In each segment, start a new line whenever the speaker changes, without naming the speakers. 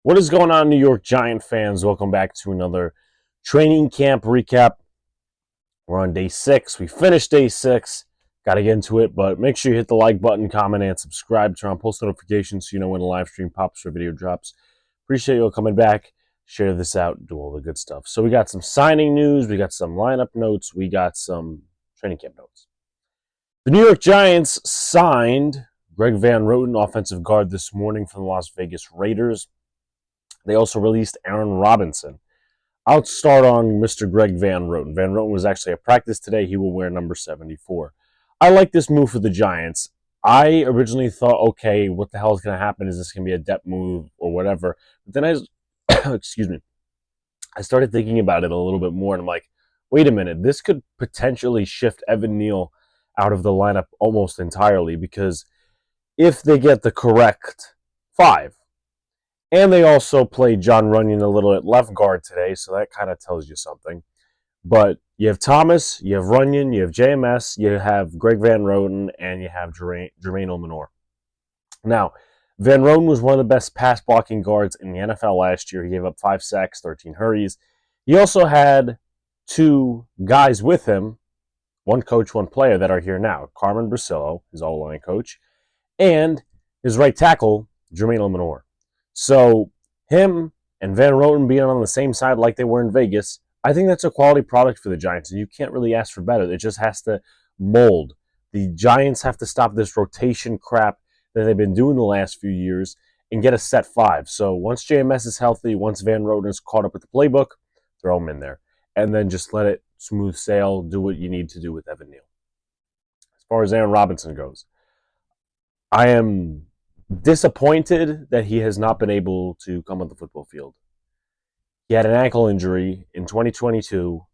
What is going on, New York Giant fans? Welcome back to another training camp recap. We're on day 6. We finished day 6. Got to get into it, but make sure you hit the like button, comment, and subscribe. Turn on post notifications so you know when a live stream pops or video drops. Appreciate you all coming back. Share this out, do all the good stuff. So we got some signing news, we got some lineup notes, we got some training camp notes. The New York Giants signed Greg Van Roten, offensive guard, this morning from the Las Vegas Raiders. They also released Aaron Robinson. I'll start on Mr. Greg Van Roten. Van Roten was actually at practice today. He will wear number 74. I like this move for the Giants. I originally thought, okay, what the hell is going to happen? Is this going to be a depth move or whatever? But then excuse me, I started thinking about it a little bit more, and I'm like, wait a minute, this could potentially shift Evan Neal out of the lineup almost entirely, because if they get the correct 5, and they also played John Runyon a little at left guard today, so that kind of tells you something. But you have Thomas, you have Runyon, you have JMS, you have Greg Van Roten, and you have Jermaine O'Menor. Now, Van Roten was one of the best pass-blocking guards in the NFL last year. He gave up 5 sacks, 13 hurries. He also had 2 guys with him, one coach, one player, that are here now. Carmen Brasillo, his O-line coach, and his right tackle, Jermaine O'Menor. So him and Van Roten being on the same side like they were in Vegas, I think that's a quality product for the Giants, and you can't really ask for better. It just has to mold. The Giants have to stop this rotation crap that they've been doing the last few years and get a set 5. So once JMS is healthy, once Van Roten is caught up with the playbook, throw him in there. And then just let it smooth sail, do what you need to do with Evan Neal. As far as Aaron Robinson goes, I am disappointed that he has not been able to come on the football field. He had an ankle injury in 2022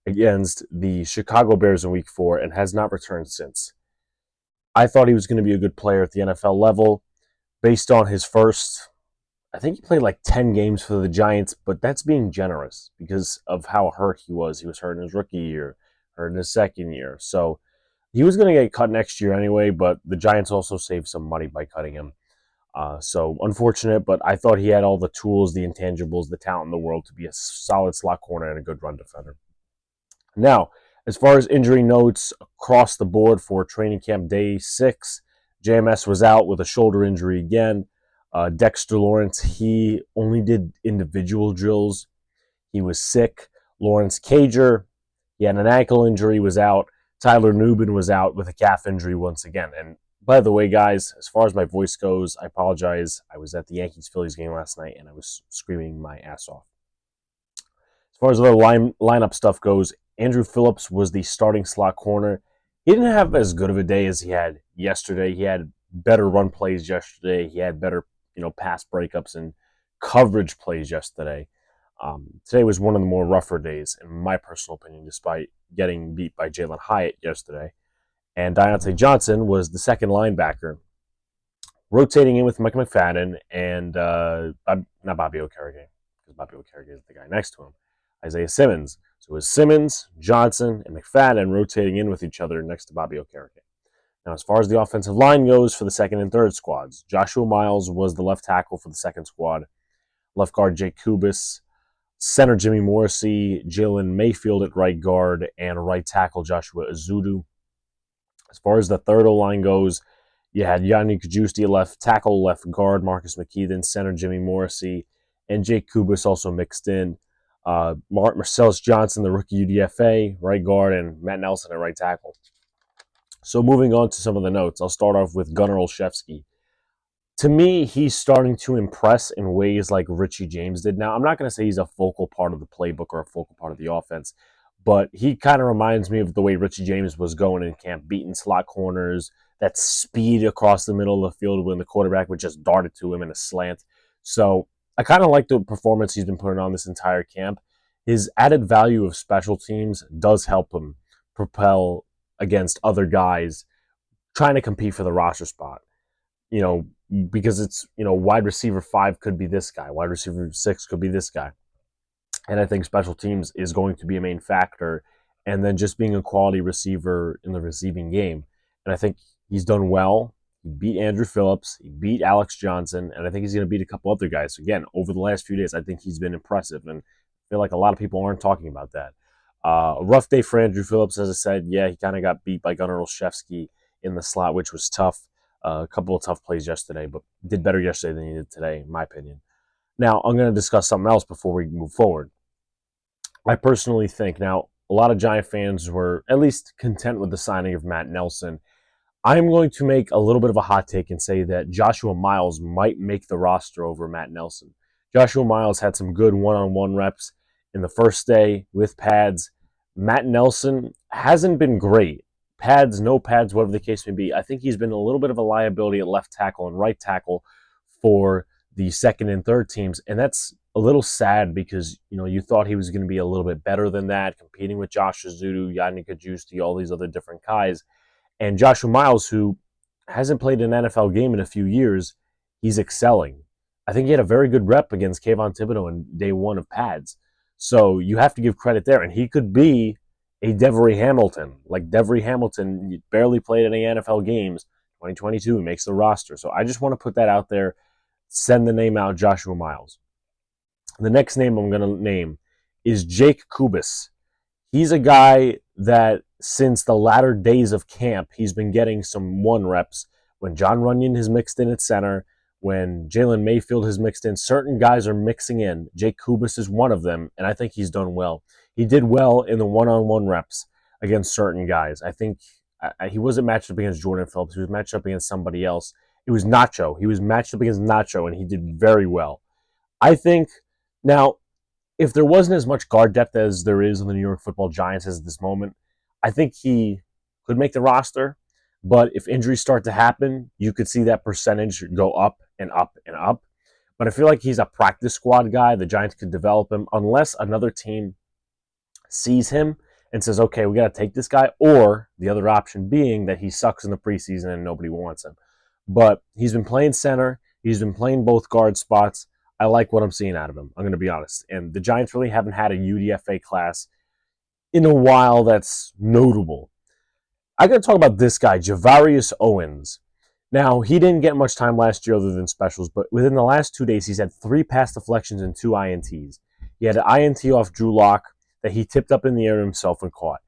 against the Chicago Bears in Week 4 and has not returned since. I thought he was going to be a good player at the NFL level based on his first, I think he played like 10 games for the Giants, but that's being generous because of how hurt he was. He was hurt in his rookie year, hurt in his second year. So he was going to get cut next year anyway, but the Giants also saved some money by cutting him. So unfortunate, but I thought he had all the tools, the intangibles, the talent in the world to be a solid slot corner and a good run defender. Now, as far as injury notes across the board for training camp day 6, JMS was out with a shoulder injury again. Dexter Lawrence, he only did individual drills. He was sick. Lawrence Cager, he had an ankle injury, was out. Tyler Nubin was out with a calf injury once again. And by the way, guys, as far as my voice goes, I apologize. I was at the Yankees-Phillies game last night, and I was screaming my ass off. As far as other lineup stuff goes, Andrew Phillips was the starting slot corner. He didn't have as good of a day as he had yesterday. He had better run plays yesterday. He had better, pass breakups and coverage plays yesterday. Today was one of the more rougher days, in my personal opinion, despite getting beat by Jalen Hyatt yesterday. And Deontay Johnson was the second linebacker, rotating in with Mike McFadden and not Bobby Okereke, because Bobby Okereke is the guy next to him, Isaiah Simmons. So it was Simmons, Johnson, and McFadden rotating in with each other next to Bobby Okereke. Now, as far as the offensive line goes for the second and third squads, Joshua Miles was the left tackle for the second squad, left guard Jake Kubis, center Jimmy Morrissey, Jalen Mayfield at right guard, and right tackle Joshua Azudu. As far as the third O-line goes, you had Yanni Kajusti, left tackle, left guard, Marcus McKeithen, center Jimmy Morrissey, and Jake Kubis also mixed in. Marcellus Johnson, the rookie UDFA, right guard, and Matt Nelson at right tackle. So moving on to some of the notes, I'll start off with Gunnar Olszewski. To me, he's starting to impress in ways like Richie James did. Now, I'm not going to say he's a focal part of the playbook or a focal part of the offense, but he kind of reminds me of the way Richie James was going in camp, beating slot corners, that speed across the middle of the field when the quarterback would just dart it to him in a slant. So I kind of like the performance he's been putting on this entire camp. His added value of special teams does help him propel against other guys trying to compete for the roster spot. Because it's, wide receiver 5 could be this guy, wide receiver 6 could be this guy. And I think special teams is going to be a main factor. And then just being a quality receiver in the receiving game. And I think he's done well. He beat Andrew Phillips. He beat Alex Johnson. And I think he's going to beat a couple other guys. So again, over the last few days, I think he's been impressive. And I feel like a lot of people aren't talking about that. A rough day for Andrew Phillips, as I said. Yeah, he kind of got beat by Gunnar Olszewski in the slot, which was tough. A couple of tough plays yesterday, but did better yesterday than he did today, in my opinion. Now, I'm going to discuss something else before we move forward. I personally think, now, a lot of Giant fans were at least content with the signing of Matt Nelson. I'm going to make a little bit of a hot take and say that Joshua Miles might make the roster over Matt Nelson. Joshua Miles had some good one-on-one reps in the first day with pads. Matt Nelson hasn't been great. Pads, no pads, whatever the case may be. I think he's been a little bit of a liability at left tackle and right tackle for the second and third teams, and that's a little sad because you thought he was going to be a little bit better than that, competing with Josh Azudu, Yannick Ajusti, all these other different guys. And Joshua Miles, who hasn't played an NFL game in a few years, he's excelling. I think he had a very good rep against Kayvon Thibodeau in day one of pads. So you have to give credit there. And he could be a Devery Hamilton. Like Devery Hamilton barely played any NFL games. 2022, he makes the roster. So I just want to put that out there. Send the name out, Joshua Miles. The next name I'm going to name is Jake Kubis. He's a guy that since the latter days of camp, he's been getting some one reps. When John Runyon has mixed in at center, when Jalen Mayfield has mixed in, certain guys are mixing in. Jake Kubis is one of them, and I think he's done well. He did well in the one-on-one reps against certain guys. I think he wasn't matched up against Jordan Phillips. He was matched up against somebody else. It was Nacho. He was matched up against Nacho, and he did very well. I think, now, if there wasn't as much guard depth as there is in the New York Football Giants at this moment, I think he could make the roster. But if injuries start to happen, you could see that percentage go up and up and up. But I feel like he's a practice squad guy. The Giants could develop him unless another team sees him and says, okay, we got to take this guy. Or the other option being that he sucks in the preseason and nobody wants him. But he's been playing center. He's been playing both guard spots. I like what I'm seeing out of him. I'm going to be honest. And the Giants really haven't had a UDFA class in a while that's notable. I got to talk about this guy, Javarius Owens. Now, he didn't get much time last year other than specials, but within the last 2 days, he's had 3 pass deflections and 2 INTs. He had an INT off Drew Lock that he tipped up in the air himself and caught.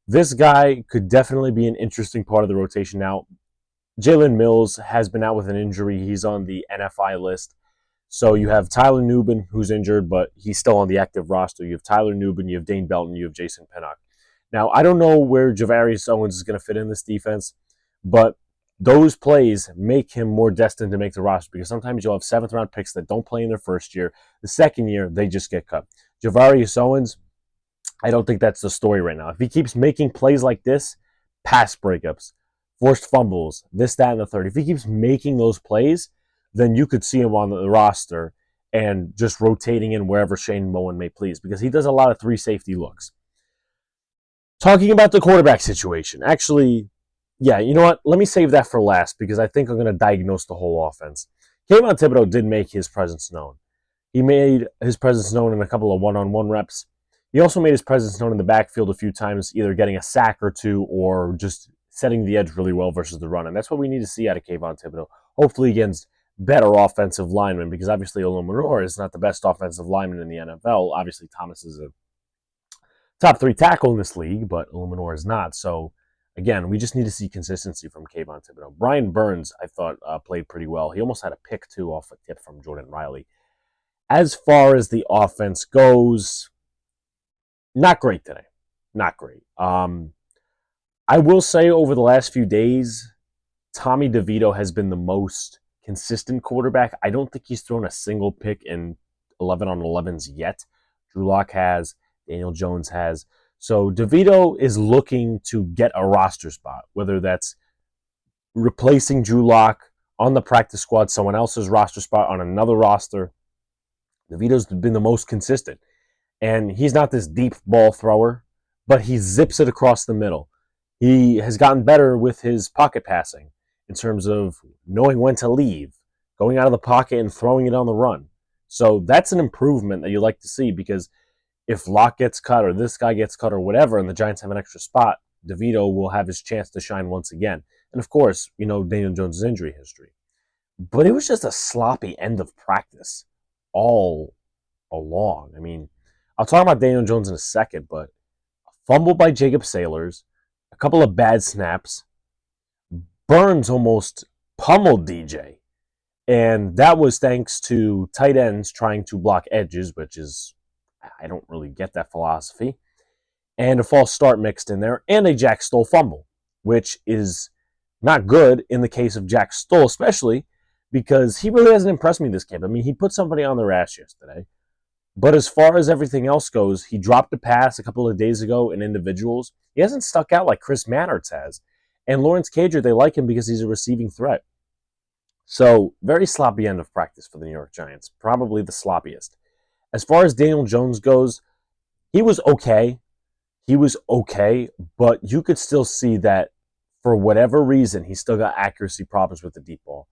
This guy could definitely be an interesting part of the rotation. Now, Jalen Mills has been out with an injury. He's on the NFI list. So you have Tyler Nubin, who's injured, but he's still on the active roster. You have Tyler Nubin, you have Dane Belton, you have Jason Pinnock. Now, I don't know where Javarius Owens is going to fit in this defense, but those plays make him more destined to make the roster because sometimes you'll have 7th-round picks that don't play in their first year. The second year, they just get cut. Javarius Owens, I don't think that's the story right now. If he keeps making plays like this, pass breakups, forced fumbles, this, that, and the third, if he keeps making those plays, then you could see him on the roster and just rotating in wherever Shane Moen may please because he does a lot of 3 safety looks. Talking about the quarterback situation, actually, yeah, you know what? Let me save that for last because I think I'm going to diagnose the whole offense. Kayvon Thibodeau did make his presence known. He made his presence known in a couple of one-on-one reps. He also made his presence known in the backfield a few times, either getting a sack or 2 or just setting the edge really well versus the run. And that's what we need to see out of Kayvon Thibodeau, hopefully against better offensive linemen because obviously Olumenor is not the best offensive lineman in the NFL. Obviously, Thomas is a top 3 tackle in this league, but Olumenor is not. So, again, we just need to see consistency from Kayvon Thibodeau. Brian Burns, I thought, played pretty well. He almost had a pick, too, off a tip from Jordan Riley. As far as the offense goes, not great today. Not great. I will say over the last few days, Tommy DeVito has been the most consistent quarterback. I don't think he's thrown a single pick in 11 on 11s yet. Drew Lock has. Daniel Jones has. So DeVito is looking to get a roster spot, whether that's replacing Drew Lock on the practice squad, someone else's roster spot on another roster. DeVito's been the most consistent. And he's not this deep ball thrower, but he zips it across the middle. He has gotten better with his pocket passing in terms of knowing when to leave, going out of the pocket and throwing it on the run. So that's an improvement that you like to see because if Locke gets cut or this guy gets cut or whatever and the Giants have an extra spot, DeVito will have his chance to shine once again. And of course, you know Daniel Jones' injury history. But it was just a sloppy end of practice all along. I mean, I'll talk about Daniel Jones in a second, but a fumble by Jacob Sailors, a couple of bad snaps, Burns almost pummeled DJ. And that was thanks to tight ends trying to block edges, which is, I don't really get that philosophy. And a false start mixed in there, and a Jack Stoll fumble, which is not good in the case of Jack Stoll, especially because he really hasn't impressed me this camp. I mean, he put somebody on their ass yesterday. But as far as everything else goes, he dropped a pass a couple of days ago in individuals. He hasn't stuck out like Chris Mannertz has. And Lawrence Cager, they like him because he's a receiving threat. So, very sloppy end of practice for the New York Giants. Probably the sloppiest. As far as Daniel Jones goes, he was okay. He was okay, but you could still see that for whatever reason, he still got accuracy problems with the deep ball.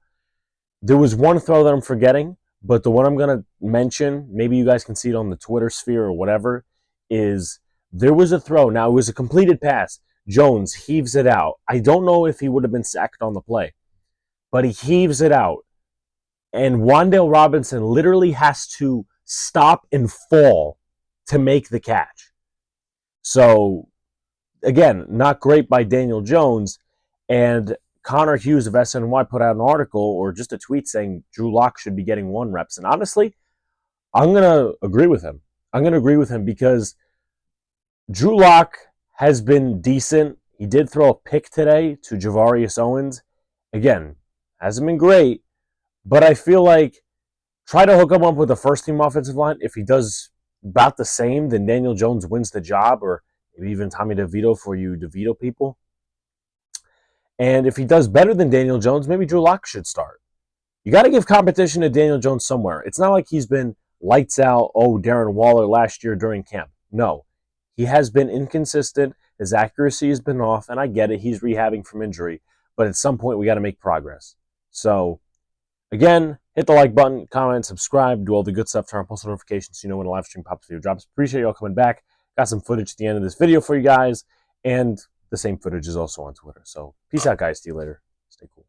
There was one throw that I'm forgetting, but the one I'm going to mention, maybe you guys can see it on the Twitter sphere or whatever, is there was a throw. Now, it was a completed pass. Jones heaves it out. I don't know if he would have been sacked on the play, but he heaves it out. And Wan'Dale Robinson literally has to stop and fall to make the catch. So, again, not great by Daniel Jones. And Connor Hughes of SNY put out an article or just a tweet saying Drew Lock should be getting 1 reps. And honestly, I'm going to agree with him. I'm going to agree with him because Drew Lock has been decent. He did throw a pick today to Javarius Owens. Again, hasn't been great, but I feel like try to hook him up with the first-team offensive line. If he does about the same, then Daniel Jones wins the job, or maybe even Tommy DeVito for you DeVito people. And if he does better than Daniel Jones, maybe Drew Lock should start. You got to give competition to Daniel Jones somewhere. It's not like he's been lights out, Darren Waller last year during camp. No, he has been inconsistent. His accuracy has been off, and I get it. He's rehabbing from injury. But at some point, we got to make progress. So, again, hit the like button, comment, subscribe, do all the good stuff, turn on post notifications so you know when a live stream pops video drops. Appreciate y'all coming back. Got some footage at the end of this video for you guys, and the same footage is also on Twitter. So, peace out, guys. See you later. Stay cool.